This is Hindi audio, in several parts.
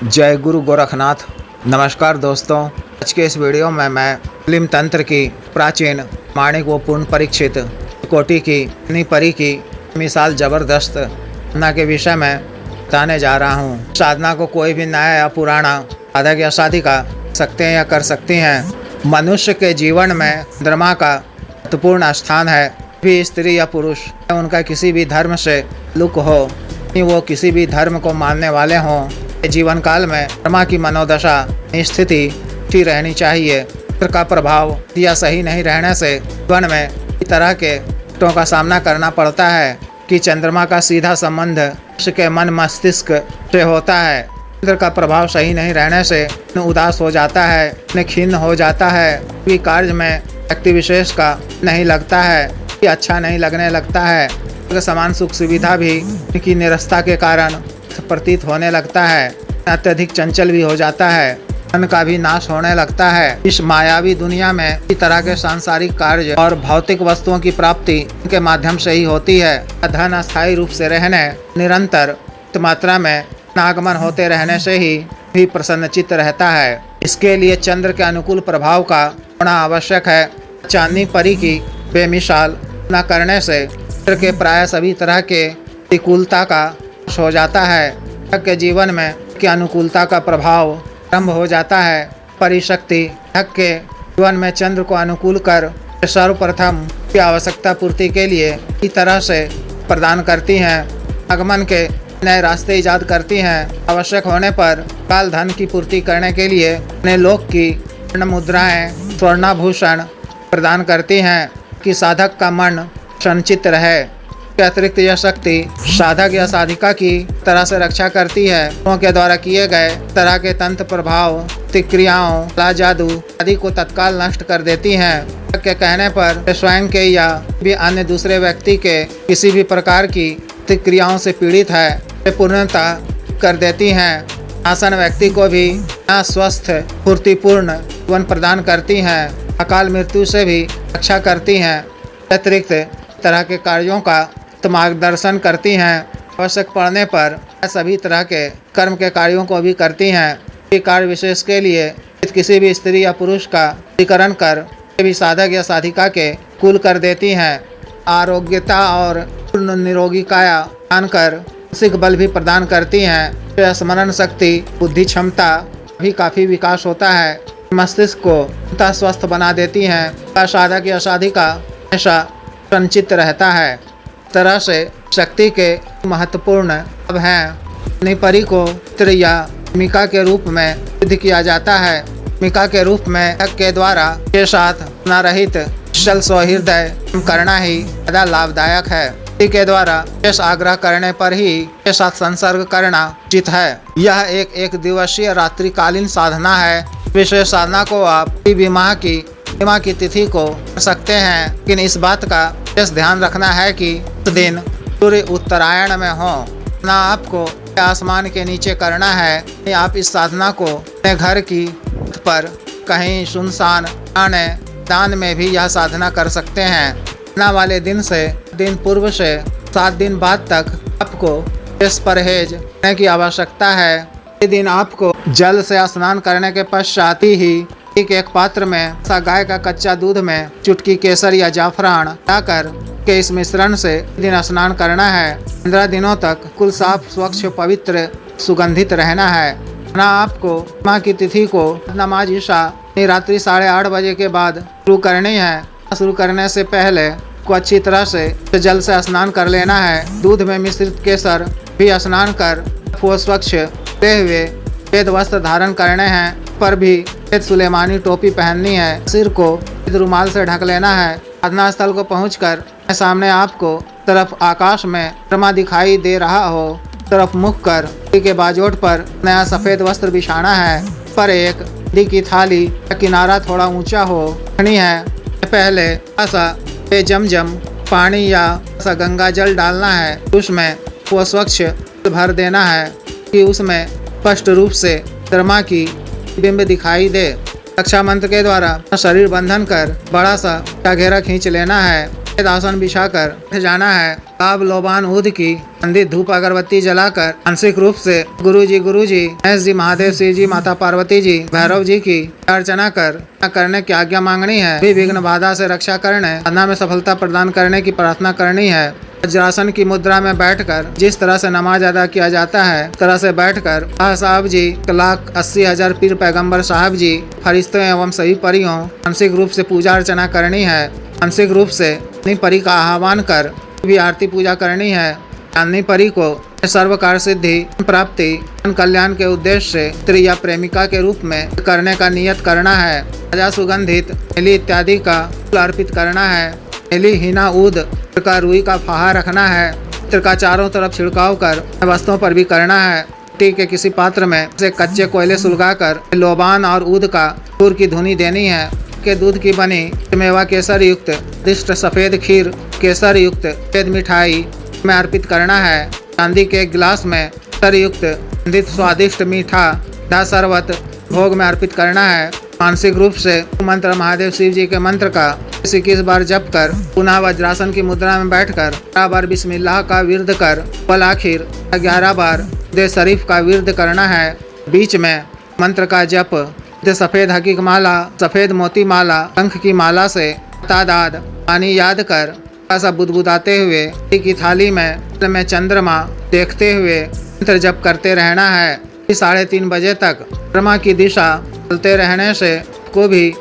जय गुरु गोरखनाथ। नमस्कार दोस्तों, आज के इस वीडियो में मैं फिल्म तंत्र की प्राचीन माणिक व पूर्ण परीक्षित कोटि की परी की मिसाल जबरदस्त साधना के विषय में बताने जा रहा हूँ। साधना को कोई भी नया या पुराना साधक या साधिका सकते हैं या कर सकती हैं। मनुष्य के जीवन में चंद्रमा का महत्वपूर्ण स्थान है। भी स्त्री या पुरुष उनका किसी भी धर्म से लुक हो, वो किसी भी धर्म को मानने वाले हों, जीवन काल में चंद्रमा की मनोदशा स्थिति अच्छी रहनी चाहिए। चंद्र का प्रभाव या सही नहीं रहने से जीवन में इस तरह के कष्टों का सामना करना पड़ता है कि चंद्रमा का सीधा संबंध मनुष्य के मन मस्तिष्क से होता है। चंद्र का प्रभाव सही नहीं रहने से उदास हो जाता है, खिन्न हो जाता है, भी कार्य में व्यक्ति विशेष का नहीं लगता है, अच्छा नहीं लगने लगता है। समान सुख सुविधा भी इनकी निरस्ता के कारण प्रतीत होने लगता है। अत्यधिक चंचल भी हो जाता है, मन का भी नाश होने लगता है। इस मायावी दुनिया में इस तरह के सांसारिक कार्य और भौतिक वस्तुओं की प्राप्ति के माध्यम से ही होती है। धन अस्थायी रूप से रहने, निरंतर मात्रा में आगमन होते रहने से ही भी प्रसन्नचित्त रहता है। इसके लिए चंद्र के अनुकूल प्रभाव का होना आवश्यक है। चांदनी परी की बेमिसाल न करने से चंद्र के प्राय सभी तरह के प्रतिकूलता का हो जाता है। के जीवन में की अनुकूलता का प्रभाव आरंभ हो जाता है। परिशक्ति के जीवन में चंद्र को अनुकूल कर सर्वप्रथम की आवश्यकता पूर्ति के लिए इस तरह से प्रदान करती हैं। आगमन के नए रास्ते ईजाद करती हैं। आवश्यक होने पर काल धन की पूर्ति करने के लिए नए लोक की स्वर्ण मुद्राएं, स्वर्णाभूषण प्रदान करती हैं कि साधक का मन संचित रहे। के अतिरिक्त यह शक्ति साधक या साधिका की तरह से रक्षा करती है। के द्वारा किए गए तरह के तंत्र प्रभाव, प्रतिक्रियाओं, कला, जादू आदि को तत्काल नष्ट कर देती हैं। के कहने पर स्वयं के या भी अन्य दूसरे व्यक्ति के किसी भी प्रकार की प्रतिक्रियाओं से पीड़ित है, पूर्णता कर देती हैं। आसन व्यक्ति को भी स्वस्थ फूर्तिपूर्ण जीवन प्रदान करती हैं। अकाल मृत्यु से भी रक्षा करती हैं। अतिरिक्त तरह के कार्यों का मार्गदर्शन करती हैं। आवश्यक पड़ने पर सभी तरह के कर्म के कार्यों को भी करती हैं। कार्य विशेष के लिए किसी भी स्त्री या पुरुष का अधिकरण कर भी साधक या साधिका के कुल कर देती हैं। आरोग्यता और पूर्ण निरोगी काया दान कर मानसिक बल भी प्रदान करती हैं। स्मरण शक्ति, बुद्धि क्षमता भी काफ़ी विकास होता है। मस्तिष्क को स्वस्थ बना देती हैं। साधक या साधिका हमेशा संचित रहता है। तरह से शक्ति के महत्वपूर्ण अब हैं। निपरी को चित्र या भूमिका के रूप में सिद्ध किया जाता है। भूमिका के रूप में के द्वारा के साथ अपना रहित कुशल सौहृदय करना ही ज़्यादा लाभदायक है। के द्वारा शेष आग्रह करने पर ही के साथ संसर्ग करना उचित है। यह एक दिवसीय रात्रिकालीन साधना है। विशेष साधना को आप विवाह की तिथि को कर सकते हैं, लेकिन इस बात का विशेष ध्यान रखना है कि उस दिन सूर्य उत्तरायण में हो। ना आपको आसमान के नीचे करना है। आप इस साधना को अपने घर की छत पर कहीं सुनसान मैदान में भी यह साधना कर सकते हैं। साधना वाले दिन से दिन पूर्व से 7 दिन बाद तक आपको इस परहेज करने की आवश्यकता है। इस दिन आपको जल से स्नान करने के पश्चात ही एक पात्र में गाय का कच्चा दूध में चुटकी केसर या जाफरान डालकर के इस मिश्रण से दिन स्नान करना है। 15 दिनों तक कुल साफ, स्वच्छ, पवित्र, सुगंधित रहना है। ना आपको माँ की तिथि को नमाज ईशा रात्रि 8:30 बजे के बाद शुरू करनी है। शुरू करने से पहले को अच्छी तरह से जल से स्नान कर लेना है। दूध में मिश्रित केसर भी स्नान कर स्वच्छ होते हुए सफेद वस्त्र धारण करने हैं। पर भी सुलेमानी टोपी पहननी है। सिर को रुमाल से ढक लेना है। साधना स्थल को पहुंचकर सामने आपको तरफ आकाश में चंद्रमा दिखाई दे रहा हो, तरफ मुख कर के बाजोट पर नया सफेद वस्त्र बिछाना है। पर एक दी की थाली का किनारा थोड़ा ऊंचा हो रखनी है। पहले ऐसा जमजम पानी या ऐसा गंगा जल डालना है। उसमें वो स्वच्छ भर देना है कि उसमें स्पष्ट रूप से चंद्रमा की बिंब दिखाई दे। रक्षा मंत्र के द्वारा शरीर बंधन कर बड़ा सा घेरा खींच लेना है। आसन बिछाकर बैठ जाना है। लाभ लोबान ऊद की मंदिर धूप अगरबत्ती जलाकर मानसिक रूप से गुरु जी महेश जी, महादेव, शिव जी, माता पार्वती जी, भैरव जी की अर्चना करने की आज्ञा मांगनी है। भी विघ्न बाधा से रक्षा करने, साधना में सफलता प्रदान करने की प्रार्थना करनी है। वज्रासन की मुद्रा में बैठकर जिस तरह से नमाज अदा किया जाता है, उस तरह से बैठकर साहब जी, 1,80,000 पीर पैगंबर साहब जी, फरिश्तों एवं सभी परियों मानसिक रूप से पूजा अर्चना करनी है। मानसिक रूप से अपनी परी का आह्वान कर भी आरती पूजा करनी है। चांदनी परी को सर्व कार्य सिद्धि प्राप्ति कल्याण के उद्देश्य से स्त्री या प्रेमिका के रूप में करने का नियत करना है। राजा सुगंधित मेली इत्यादि का फूल अर्पित करना है। मेली, हिना, ऊद का रुई का फाहा रखना है। चित्र का चारों तरफ छिड़काव कर वस्तुओं पर भी करना है। मिट्टी के किसी पात्र में से कच्चे कोयले सुलगाकर लोबान और ऊद का सूर की धुनी देनी है। के दूध की बनी मेवा केसर युक्त दिष्ट सफेद खीर, केसर युक्त सफेद मिठाई में अर्पित करना है। चांदी के एक गिलास में केसर युक्त स्वादिष्ट मीठा दा शरबत भोग में अर्पित करना है। मानसिक रूप से मंत्र महादेव शिव जी के मंत्र का 21 बार जप कर पुनः वज्रासन की मुद्रा में बैठकर 11 बार बिस्मिल्लाह का विर्द कर पल आखिर 11 बार दे शरीफ का विर्द करना है। बीच में मंत्र का जप सफेद हकीक माला, सफेद मोती माला, शंख की माला से तादाद पानी याद कर ऐसा बुदबुदाते हुए की थाली में चंद्रमा देखते हुए मंत्र जप करते रहना है। 3:30 बजे तक चंद्रमा की दिशा चलते रहने से को भी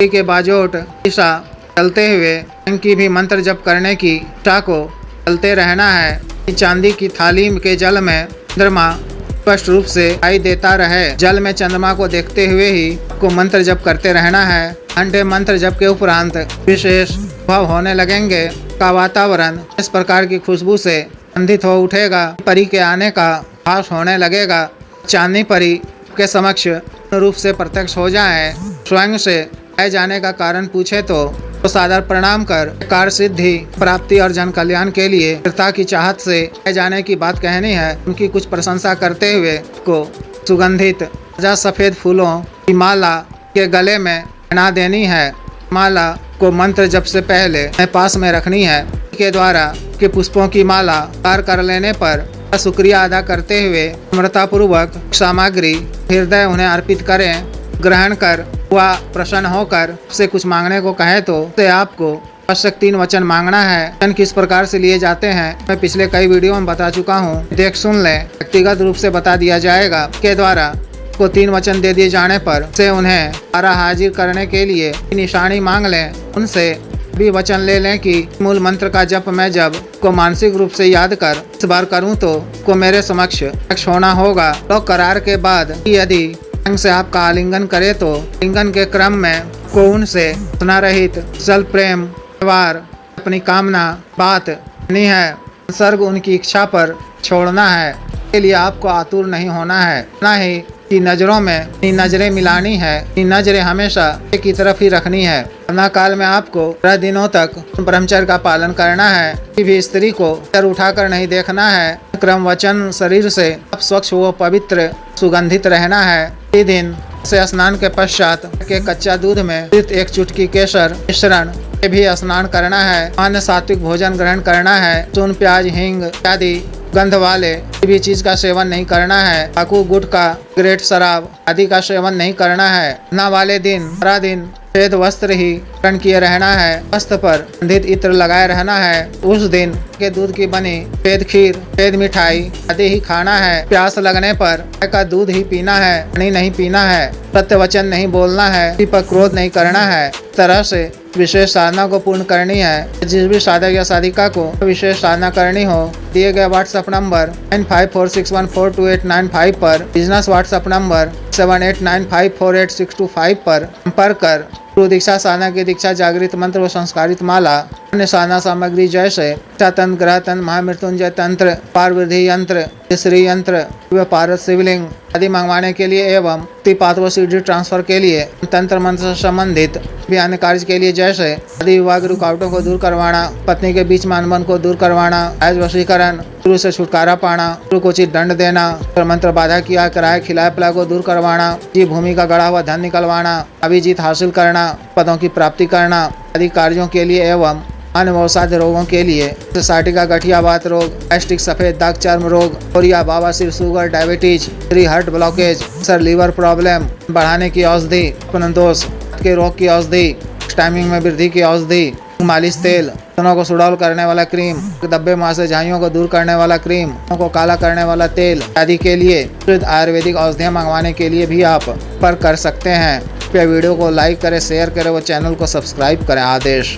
के बाजोट दिशा चलते हुए की भी मंत्र जप करने की इच्छा को चलते रहना है। चांदी की थाली के जल में चंद्रमा स्पष्ट रूप से दिखाई देता रहे। जल में चंद्रमा को देखते हुए ही को मंत्र जप करते रहना है। घंटे मंत्र जप के उपरांत विशेष भाव होने लगेंगे का वातावरण इस प्रकार की खुशबू से सुगंधित हो उठेगा। परी के आने का भास होने लगेगा। चांदनी परी के समक्ष रूप से प्रत्यक्ष हो जाए। स्वयं से आए जाने का कारण पूछे तो सादर प्रणाम कर कार्य सिद्धि प्राप्ति और जन कल्याण के लिए कृता की चाहत से आए जाने की बात कहनी है। उनकी कुछ प्रशंसा करते हुए को सुगंधित सफेद फूलों की माला के गले में पहना देनी है। माला को मंत्र जप से पहले पास में रखनी है। के द्वारा के पुष्पों की माला तैयार कर लेने पर शुक्रिया अदा करते हुए नम्रतापूर्वक सामग्री हृदय उन्हें अर्पित करें। ग्रहण कर वह प्रसन्न होकर से कुछ मांगने को कहे तो उसे आपको आवश्यक 3 वचन मांगना है। वचन किस प्रकार से लिए जाते हैं मैं पिछले कई वीडियो में बता चुका हूँ, देख सुन लें। व्यक्तिगत रूप से बता दिया जाएगा। के द्वारा को 3 वचन दे दिए जाने पर से उन्हें सारा हाजिर करने के लिए निशानी मांग लें। उनसे भी वचन ले लें कि मूल मंत्र का जप मैं जब को मानसिक रूप से याद कर इस बार करूं तो को मेरे समक्ष होना होगा। तो करार के बाद यदि ढंग से आपका आलिंगन करे तो आलिंगन के क्रम में को उनसे सुना रहित सल प्रेम व्यवहार अपनी कामना बात नहीं है, सर्ग उनकी इच्छा पर छोड़ना है। इसके लिए आपको आतुर नहीं होना है, ना ही कि नजरों में नजरें मिलानी है। नजरें हमेशा एक की तरफ ही रखनी है। वरना काल में आपको 3 दिनों तक ब्रह्मचर्य का पालन करना है। किसी भी स्त्री को सर उठाकर नहीं देखना है। क्रम वचन शरीर से आप स्वच्छ व पवित्र सुगंधित रहना है। इसी दिन से स्नान के पश्चात के कच्चा दूध में 1 चुटकी केसर मिश्रण से भी स्नान करना है। अन्य सात्विक भोजन ग्रहण करना है। चून, प्याज, हींग इत्यादि गंध वाले किसी भी चीज का सेवन नहीं करना है। तंबाकू, गुटखा, सिगरेट, शराब आदि का सेवन नहीं करना है। न वाले दिन सारा दिन सफेद वस्त्र ही धारण किए रहना है। वस्त्र पर सुगंधित इत्र लगाए रहना है। उस दिन के दूध की बनी सफेद खीर, सफेद मिठाई आदि ही खाना है। प्यास लगने पर गाय का दूध ही पीना है, पानी नहीं पीना है। सत्य वचन नहीं बोलना है। किसी पर क्रोध नहीं करना है। इस तरह से विशेष साधना को पूर्ण करनी है। जिस भी साधक या साधिका को विशेष साधना करनी हो दिए गए व्हाट्सएप नंबर 9546142895 पर, बिजनेस व्हाट्सएप नंबर 78954862 पर संपर्क कर गुरु दीक्षा साधना की दीक्षा, जागृत मंत्र व संस्कारित माला, अन्य साधना सामग्री जैसे तंत्र, ग्रह तंत्र, महामृत्युंजय तंत्र, पारवृद्धि यंत्र, श्री यंत्र, पारस शिवलिंग आदि मंगवाने के लिए एवं पात्र व सीडी ट्रांसफर के लिए तंत्र मंत्र से संबंधित भी अन्य कार्य के लिए जैसे आदि विवाह रुकावटों को दूर करवाना, पत्नी के बीच अनबन को दूर करवाना, आज वशीकरण, गुरु से छुटकारा पाना, गुरु को उचित दंड देना, मंत्र बाधा किया कराए खिलाए पिलाए को दूर करवाना, जी भूमि का गड़ा हुआ धन निकलवाना, अभिजीत हासिल करना, पदों की प्राप्ति करना आदि कार्यों के लिए एवं अन्य बहुसाध्य रोगों के लिए साटिका, गठियावात रोग, गैस्ट्रिक, सफेद दाग, चर्म रोग, कोरिया, बवासीर, शुगर, डायबिटीज, हार्ट ब्लॉकेज, सर, लीवर प्रॉब्लम बढ़ाने की औषधि, दोष के रोग की औषधि, टाइमिंग में वृद्धि की औषधि, मालिश तेल, स्तनों को सुडौल करने वाला क्रीम, धब्बे, मुहासे, झाइयों को दूर करने वाला क्रीम, को काला करने वाला तेल आदि के लिए आयुर्वेदिक औषधियाँ मंगवाने के लिए भी आप पर कर सकते हैं। वीडियो को लाइक करें, शेयर करें व चैनल को सब्सक्राइब करें। आदेश।